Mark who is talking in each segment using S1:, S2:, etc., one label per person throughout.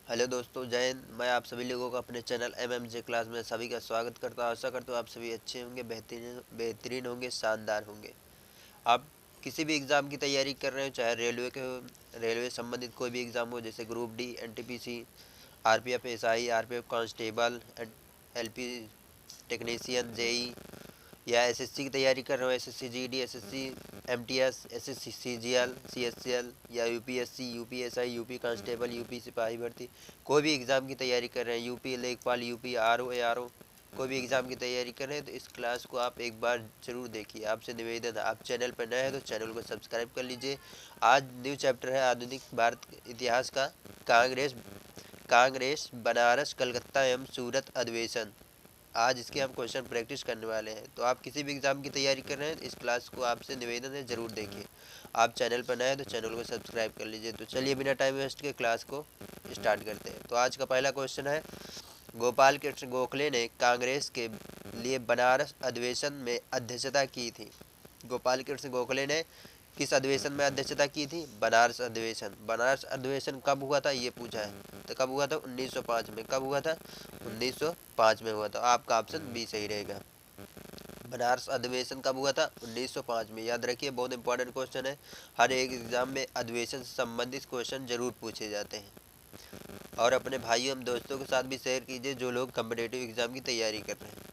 S1: Hello दोस्तों, जय हिंद। मैं आप सभी लोगों का अपने चैनल MMJ क्लास में सभी का स्वागत करता हूँ। आशा करता हूँ आप सभी अच्छे होंगे, बेहतरीन बेहतरीन होंगे, शानदार होंगे। आप किसी भी एग्ज़ाम की तैयारी कर रहे हो, चाहे रेलवे के हो, रेलवे संबंधित कोई भी एग्ज़ाम हो, जैसे group D, NTPC, RPF SI, RPF constable, LP technician, JE, या SSC की तैयारी कर रहे हो, SSC GD, SSC MTS, SSC CGL, CSCL, या UPSC, UPSI, UP constable, UP सिपाही भर्ती, कोई भी एग्ज़ाम की तैयारी कर रहे हैं, यूपी लेखपाल, यूपी RO ARO, कोई भी एग्ज़ाम की तैयारी कर रहे हैं तो इस क्लास को आप एक बार ज़रूर देखिए। आपसे निवेदन है, आप चैनल पर नए हैं तो चैनल को सब्सक्राइब कर लीजिए। आज न्यू चैप्टर है आधुनिक भारत इतिहास का, कांग्रेस कांग्रेस बनारस कलकत्ता एवं सूरत अधिवेशन। आज इसके हम क्वेश्चन प्रैक्टिस करने वाले हैं। तो आप किसी भी एग्ज़ाम की तैयारी कर रहे हैं, इस क्लास को आपसे निवेदन है ज़रूर देखिए। आप चैनल पर नए हैं तो चैनल को सब्सक्राइब कर लीजिए। तो चलिए बिना टाइम वेस्ट के क्लास को स्टार्ट करते हैं। तो आज का पहला क्वेश्चन है, गोपाल कृष्ण गोखले ने कांग्रेस के लिए बनारस अधिवेशन में अध्यक्षता की थी। गोपाल कृष्ण गोखले ने किस अधिवेशन में अध्यक्षता की थी? बनारस अधिवेशन। बनारस अधिवेशन कब हुआ था ये पूछा है, तो कब हुआ था? 1905 में। कब हुआ था? 1905 में हुआ था। आपका ऑप्शन बी सही रहेगा। बनारस अधिवेशन कब हुआ था? 1905 में। याद रखिए, बहुत इंपॉर्टेंट क्वेश्चन है। हर एक एग्जाम में अधिवेशन से संबंधित क्वेश्चन जरूर पूछे जाते हैं। और अपने भाइयों एवं दोस्तों के साथ भी शेयर कीजिए जो लोग कम्पिटेटिव एग्जाम की तैयारी कर रहे हैं।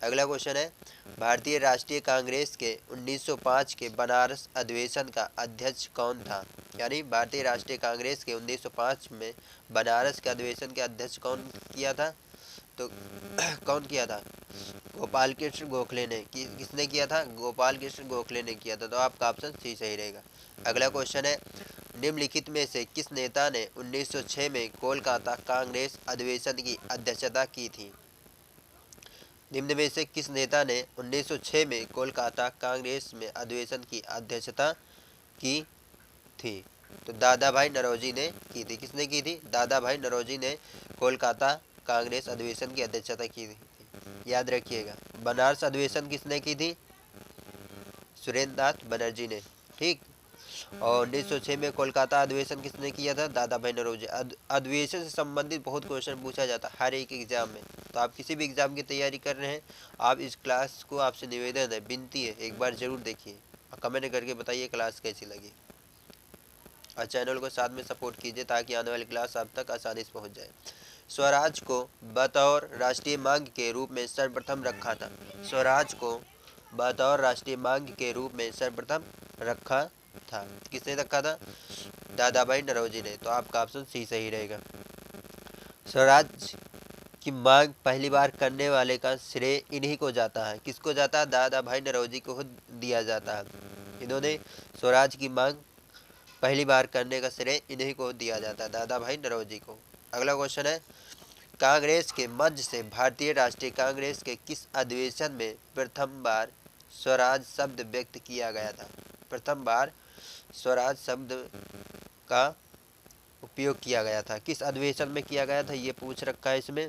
S1: अगला क्वेश्चन है, भारतीय राष्ट्रीय कांग्रेस के 1905 के बनारस अधिवेशन का अध्यक्ष कौन था? यानी भारतीय राष्ट्रीय कांग्रेस के 1905 में बनारस के अधिवेशन के अध्यक्ष कौन किया था? तो कौन किया था? गोपाल कृष्ण गोखले ने। किसने किया था? गोपाल कृष्ण गोखले ने किया था। तो आपका ऑप्शन सी सही रहेगा। अगला क्वेश्चन है, निम्नलिखित में से किस नेता ने 1906 में कोलकाता कांग्रेस अधिवेशन की अध्यक्षता की थी? निम्न में से किस नेता ने 1906 में कोलकाता कांग्रेस में अधिवेशन की अध्यक्षता की थी? तो दादा भाई नौरोजी ने की थी। किसने की थी? दादा भाई नौरोजी ने कोलकाता कांग्रेस अधिवेशन की अध्यक्षता की थी। याद रखिएगा। बनारस अधिवेशन किसने की थी? सुरेंद्र नाथ बनर्जी ने। ठीक। और 1906 में कोलकाता अधिवेशन किसने किया था? दादा भाई नौरोजी। अधिवेशन से संबंधित बहुत क्वेश्चन पूछा जाता है हर एक एग्जाम में। तो आप किसी भी एग्जाम की तैयारी कर रहे हैं, आप इस क्लास को, आपसे निवेदन है, विनती है, एक बार जरूर देखिए और कमेंट करके बताइए क्लास कैसी लगी। और चैनल को साथ में सपोर्ट कीजिए ताकि आने वाली क्लास आप तक आसानी से पहुंच जाए। स्वराज को बतौर राष्ट्रीय मांग के रूप में सर्वप्रथम रखा था। स्वराज को बतौर राष्ट्रीय मांग के रूप में सर्वप्रथम रखा था। किसने रखा था? दादा भाई नौरोजी ने। तो आपका ऑप्शन सी सही रहेगा। स्वराज की मांग पहली बार करने वाले का श्रेय इन्हीं को जाता है। किसको जाता है? दादा भाई नौरोजी को दिया जाता है। इन्होंने स्वराज की मांग पहली बार करने का श्रेय इन्हीं को दिया जाता है, दादा भाई नौरोजी को। अगला क्वेश्चन है, कांग्रेस के मंच से भारतीय राष्ट्रीय कांग्रेस के किस अधिवेशन में प्रथम बार स्वराज शब्द व्यक्त किया गया था? प्रथम बार स्वराज शब्द का उपयोग किया गया था, किस अधिवेशन में किया गया था ये पूछ रखा है इसमें।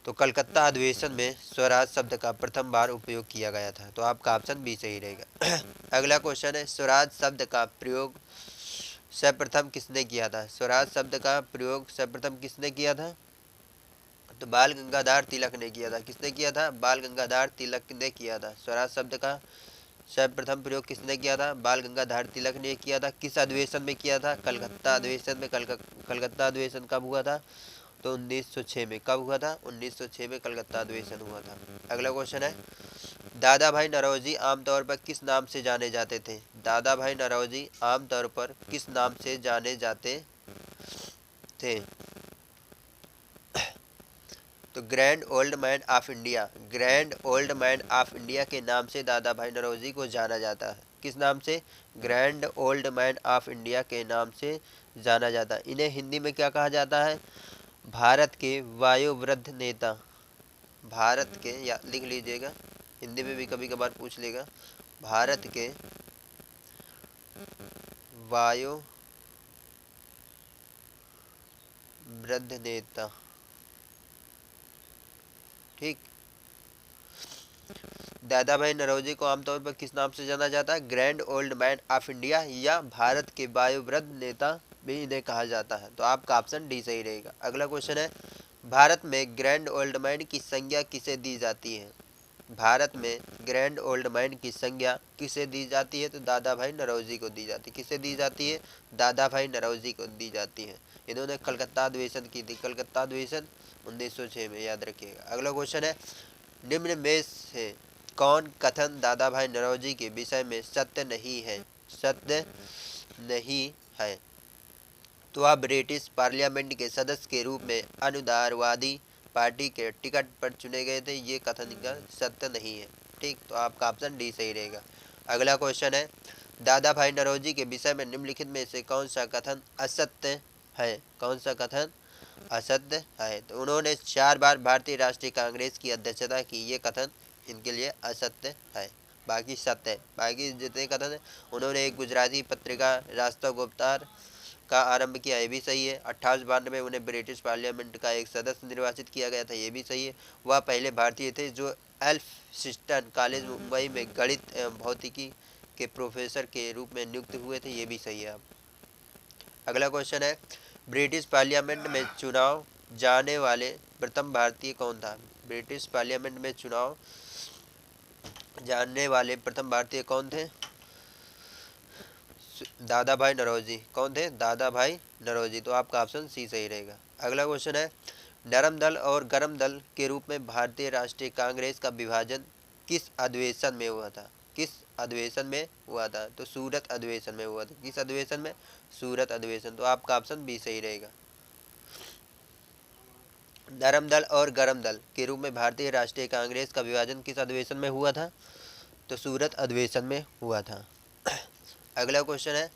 S1: तो कलकत्ता अधिवेशन में स्वराज शब्द का प्रथम बार उपयोग किया गया था। तो आपका ऑप्शन बी सही रहेगा। अगला क्वेश्चन है, स्वराज शब्द का प्रयोग सर्वप्रथम किसने किया था? स्वराज शब्द का प्रयोग सर्वप्रथम किसने किया था? तो बाल गंगाधर तिलक ने किया था। किसने किया था? बाल गंगाधर तिलक ने किया था। स्वराज शब्द का सर्वप्रथम प्रयोग किसने किया था? बाल गंगाधर तिलक ने किया था। किस अधिवेशन में किया था? कलकत्ता अधिवेशन में। कलकत्ता अधिवेशन कब हुआ था? तो 1906 में। कब हुआ था? 1906 में कलकत्ता अधिवेशन हुआ था। अगला क्वेश्चन है, दादा भाई नौरोजी आमतौर पर किस नाम से जाने जाते थे? दादा भाई नौरोजी आमतौर पर किस नाम से जाने जाते थे? तो grand old man of India, grand old man of India के नाम से दादा भाई नौरोजी को जाना जाता है। किस नाम से? Grand old man of India के नाम से जाना जाता है। इन्हें हिंदी में क्या कहा जाता है? भारत के वायुवृद्ध नेता। भारत के, या लिख लीजिएगा, हिंदी में भी कभी कभार पूछ लेगा। भारत के वायुवृद्ध नेता। ठीक। दादा भाई नौरोजी को आमतौर पर किस नाम से जाना जाता है? Grand old man of India या भारत के वायुवृद्ध नेता भी इन्हें कहा जाता है। तो आपका ऑप्शन डी सही रहेगा। अगला क्वेश्चन है, भारत में ग्रैंड ओल्ड मैन की संज्ञा किसे दी जाती है? भारत में ग्रैंड ओल्ड मैन की संज्ञा किसे दी जाती है? तो दादा भाई नौरोजी को दी जाती है। किसे दी जाती है? दादा भाई नौरोजी को दी जाती है। इन्होंने कलकत्ता अधिवेशन की थी, कलकत्ता अधिवेशन 1906 में, याद रखिएगा। अगला क्वेश्चन है, निम्न में से कौन कथन दादा भाई नौरोजी के विषय में सत्य नहीं है? सत्य नहीं है। तो आप ब्रिटिश पार्लियामेंट के सदस्य के रूप में अनुदारवादी पार्टी के टिकट पर चुने गए थे, ये कथन का सत्य नहीं है। ठीक, तो आपका ऑप्शन डी सही रहेगा। अगला क्वेश्चन है, दादा भाई नौरोजी के विषय में निम्नलिखित में से कौन सा कथन असत्य है? कौन सा कथन असत्य है? तो उन्होंने 4 बार भारतीय राष्ट्रीय कांग्रेस की अध्यक्षता की, ये कथन इनके लिए असत्य है। बाकी सत्य है, बाकी जितने कथन है। उन्होंने एक गुजराती पत्रिका रास्ता गुप्तार का आरंभ किया, ये भी सही है। 1892 में उन्हें ब्रिटिश पार्लियामेंट का एक सदस्य निर्वाचित किया गया था, ये भी सही है। वह पहले भारतीय थे जो एल्फिंस्टन कॉलेज मुंबई में गणित एवं भौतिकी के प्रोफेसर के रूप में नियुक्त हुए थे, ये भी सही है। अगला क्वेश्चन है, ब्रिटिश पार्लियामेंट में चुनाव जाने वाले प्रथम भारतीय कौन था? ब्रिटिश पार्लियामेंट में चुनाव जानने वाले प्रथम भारतीय कौन थे? दादा भाई नौरोजी। कौन थे? दादा भाई नौरोजी। तो आपका ऑप्शन सी सही रहेगा। अगला क्वेश्चन है, नरम दल और गरम दल के रूप में भारतीय राष्ट्रीय कांग्रेस का विभाजन किस अधिवेशन में हुआ था? किस अधिवेशन में हुआ था? तो सूरत अधिवेशन में हुआ था। किस अधिवेशन में? सूरत अधिवेशन। तो आपका ऑप्शन बी सही रहेगा। नरम दल और गरम दल के रूप में भारतीय राष्ट्रीय कांग्रेस का विभाजन किस अधिवेशन में हुआ था? तो सूरत अधिवेशन में हुआ था। अगला क्वेश्चन है,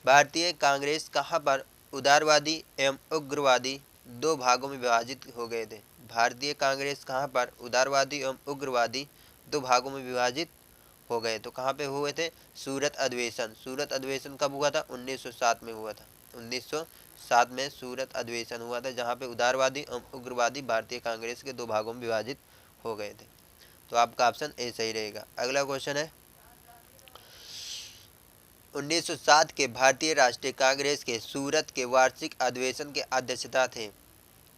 S1: भारतीय कांग्रेस कहाँ पर उदारवादी एवं उग्रवादी दो भागों में विभाजित हो गए थे? भारतीय कांग्रेस कहाँ पर उदारवादी एवं उग्रवादी दो भागों में विभाजित हो गए? तो कहाँ पे हुए थे? सूरत अधिवेशन। सूरत अधिवेशन कब हुआ था? 1907 में हुआ था। 1907 में सूरत अधिवेशन हुआ था, जहाँ पे उदारवादी एवं उग्रवादी भारतीय कांग्रेस के दो भागों में विभाजित हो गए थे। तो आपका ऑप्शन ए सही रहेगा। अगला क्वेश्चन है, 1907 के भारतीय राष्ट्रीय कांग्रेस के सूरत के वार्षिक अधिवेशन के अध्यक्षता थे।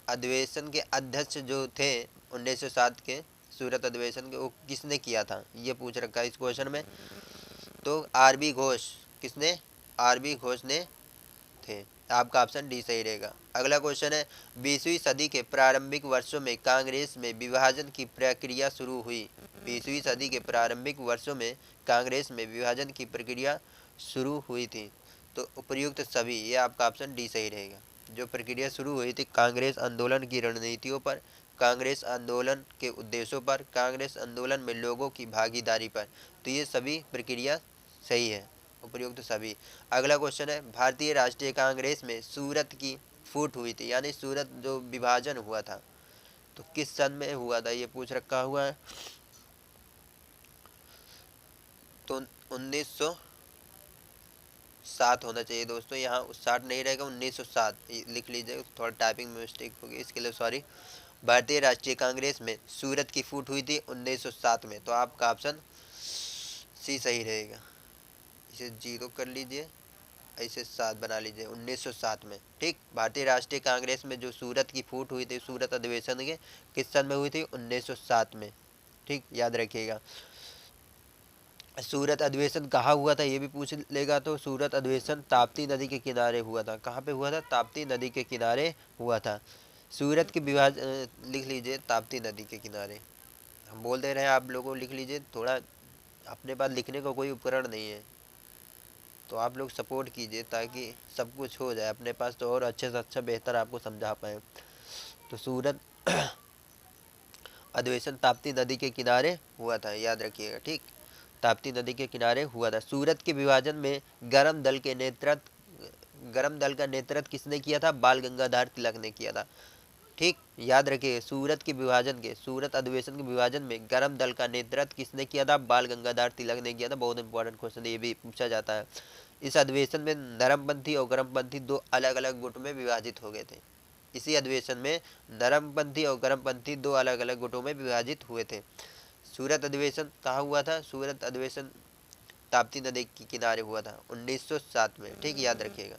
S1: अधिवेशन के अध्यक्ष जो थे 1907 के सूरत अधिवेशन के, वो किसने किया था? ये पूछ रखा है इस क्वेश्चन में। तो आर.बी. घोष। किसने? आर.बी. घोष ने थे। आपका ऑप्शन डी सही रहेगा। अगला क्वेश्चन है, 20वीं सदी के प्रारंभिक वर्षों में कांग्रेस में विभाजन की प्रक्रिया शुरू हुई। 20वीं सदी के प्रारंभिक वर्षों में कांग्रेस में विभाजन की प्रक्रिया शुरू हुई थी। तो उपयुक्त सभी, ये आपका ऑप्शन डी सही रहेगा। जो प्रक्रिया शुरू हुई थी कांग्रेस आंदोलन की रणनीतियों पर, कांग्रेस आंदोलन के उद्देश्यों पर, कांग्रेस आंदोलन में लोगों की भागीदारी पर, तो ये सभी प्रक्रिया सही है, उपयुक्त सभी। अगला क्वेश्चन है, भारतीय राष्ट्रीय कांग्रेस में सूरत की फूट हुई थी, यानी सूरत जो विभाजन हुआ था, तो किस सन में हुआ था? ये पूछ रखा हुआ है। तो 1907 होना चाहिए दोस्तों, यहाँ 60 नहीं रहेगा, 1907 लिख लीजिए। थोड़ा टाइपिंग में मिस्टेक होगी, इसके लिए सॉरी। भारतीय राष्ट्रीय कांग्रेस में सूरत की फूट हुई थी 1907 में। तो आपका ऑप्शन सी सही रहेगा। इसे 0 कर लीजिए, ऐसे 7 बना लीजिए, 1907 में। ठीक, भारतीय राष्ट्रीय कांग्रेस में जो सूरत की फूट हुई थी सूरत अधिवेशन के, किस सन में हुई थी? 1907 में। ठीक, याद रखिएगा। सूरत अधिवेशन कहाँ हुआ था ये भी पूछ लेगा। तो सूरत अधिवेशन ताप्ती नदी के किनारे हुआ था। कहाँ पे हुआ था? ताप्ती नदी के किनारे हुआ था। सूरत के लिख लीजिए, ताप्ती नदी के किनारे। हम बोल दे रहे हैं, आप लोगों लिख लीजिए। थोड़ा अपने पास लिखने का कोई उपकरण नहीं है, तो आप लोग सपोर्ट कीजिए ताकि सब कुछ हो जाए अपने पास, तो और अच्छे से अच्छा बेहतर आपको समझा पाए। तो सूरत अधिवेशन ताप्ती नदी के किनारे हुआ था, याद रखिएगा। ठीक, ताप्ती नदी के किनारे हुआ था। सूरत के विभाजन में गरम दल का नेतृत्व किसने किया था? बाल गंगाधर तिलक ने किया था। ठीक, याद रखिए, सूरत अधिवेशन के विभाजन में गरम दल का नेतृत्व किसने किया था? बाल गंगाधर तिलक ने किया था। बहुत इंपॉर्टेंट क्वेश्चन, ये भी पूछा जाता है। इस अधिवेशन में नरमपंथी और गरमपंथी दो अलग अलग गुटों में विभाजित हो गए थे। इसी अधिवेशन में नरमपंथी और गरमपंथी दो अलग अलग गुटों में विभाजित हुए थे। सूरत अधिवेशन कहाँ हुआ था? सूरत अधिवेशन ताप्ती नदी के किनारे हुआ था 1907 में। ठीक, याद रखिएगा।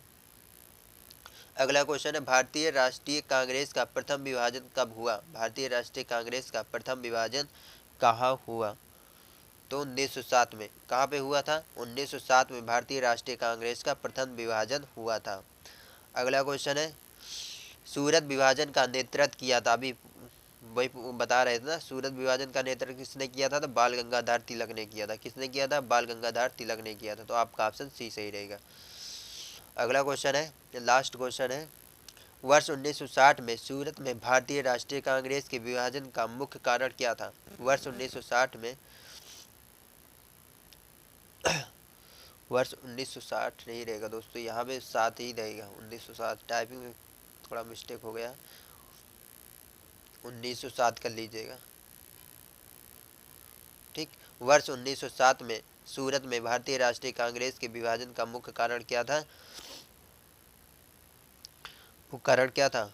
S1: अगला क्वेश्चन है, भारतीय राष्ट्रीय कांग्रेस का प्रथम विभाजन कब हुआ? भारतीय राष्ट्रीय कांग्रेस का प्रथम विभाजन कहाँ हुआ? तो 1907 में। कहाँ पे हुआ था? 1907 में भारतीय राष्ट्रीय कांग्रेस का प्रथम विभाजन हुआ था। अगला क्वेश्चन है, सूरत विभाजन का नेतृत्व किया था, अभी वही बता रहे थे ना, सूरत विभाजन का नेतृत्व किसने किया था? तो बाल गंगाधर तिलक ने किया था। किसने किया था? बाल गंगाधर तिलक ने किया था। तो आपका ऑप्शन सी सही रहेगा। अगला क्वेश्चन है, लास्ट क्वेश्चन है, वर्ष 1960 में सूरत में भारतीय राष्ट्रीय कांग्रेस के विभाजन का मुख्य कारण क्या था? वर्ष 1960 में वर्ष 1960 नहीं रहेगा दोस्तों, यहाँ पे 7 ही रहेगा। 1960 टाइपिंग में थोड़ा मिस्टेक हो गया, 1907 कर लीजिएगा। ठीक, वर्ष 1907 में सूरत में भारतीय राष्ट्रीय कांग्रेस के विभाजन का मुख्य कारण क्या था? वो कारण क्या था?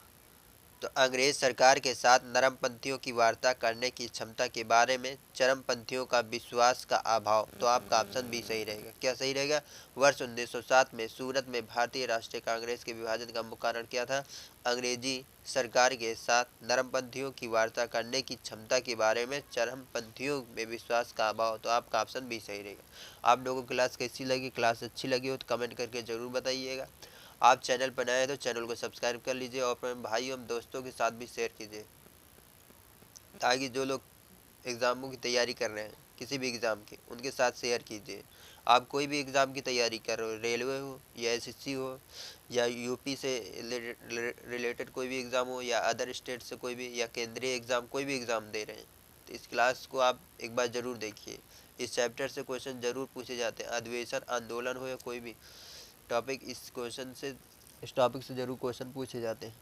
S1: तो अंग्रेज सरकार के साथ नरमपंथियों की वार्ता करने की क्षमता के बारे में चरमपंथियों का विश्वास का अभाव। तो आपका ऑप्शन बी सही रहेगा। क्या सही रहेगा? वर्ष 1907 में सूरत में भारतीय राष्ट्रीय कांग्रेस के विभाजन का मुख्य कारण क्या था? अंग्रेजी सरकार के साथ नरमपंथियों की वार्ता करने की क्षमता के बारे में चरमपंथियों में विश्वास का अभाव। तो आपका ऑप्शन बी सही रहेगा। आप लोगों को क्लास कैसी लगी? क्लास अच्छी लगी हो तो कमेंट करके ज़रूर बताइएगा। आप चैनल पर नए हैं तो चैनल को सब्सक्राइब कर लीजिए और अपने भाई एवं दोस्तों के साथ भी शेयर कीजिए, ताकि जो लोग एग्ज़ामों की तैयारी कर रहे हैं, किसी भी एग्ज़ाम की, उनके साथ शेयर कीजिए। आप कोई भी एग्ज़ाम की तैयारी कर रहे हो, रेलवे हो या एसएससी हो या यूपी से रिलेटेड कोई भी एग्ज़ाम हो या अदर स्टेट से कोई भी, या केंद्रीय एग्ज़ाम, कोई भी एग्ज़ाम दे रहे हैं, तो इस क्लास को आप एक बार ज़रूर देखिए। इस चैप्टर से क्वेश्चन ज़रूर पूछे जाते हैं। अधिवेशन, आंदोलन हो या कोई भी टॉपिक, इस टॉपिक से ज़रूर क्वेश्चन पूछे जाते हैं।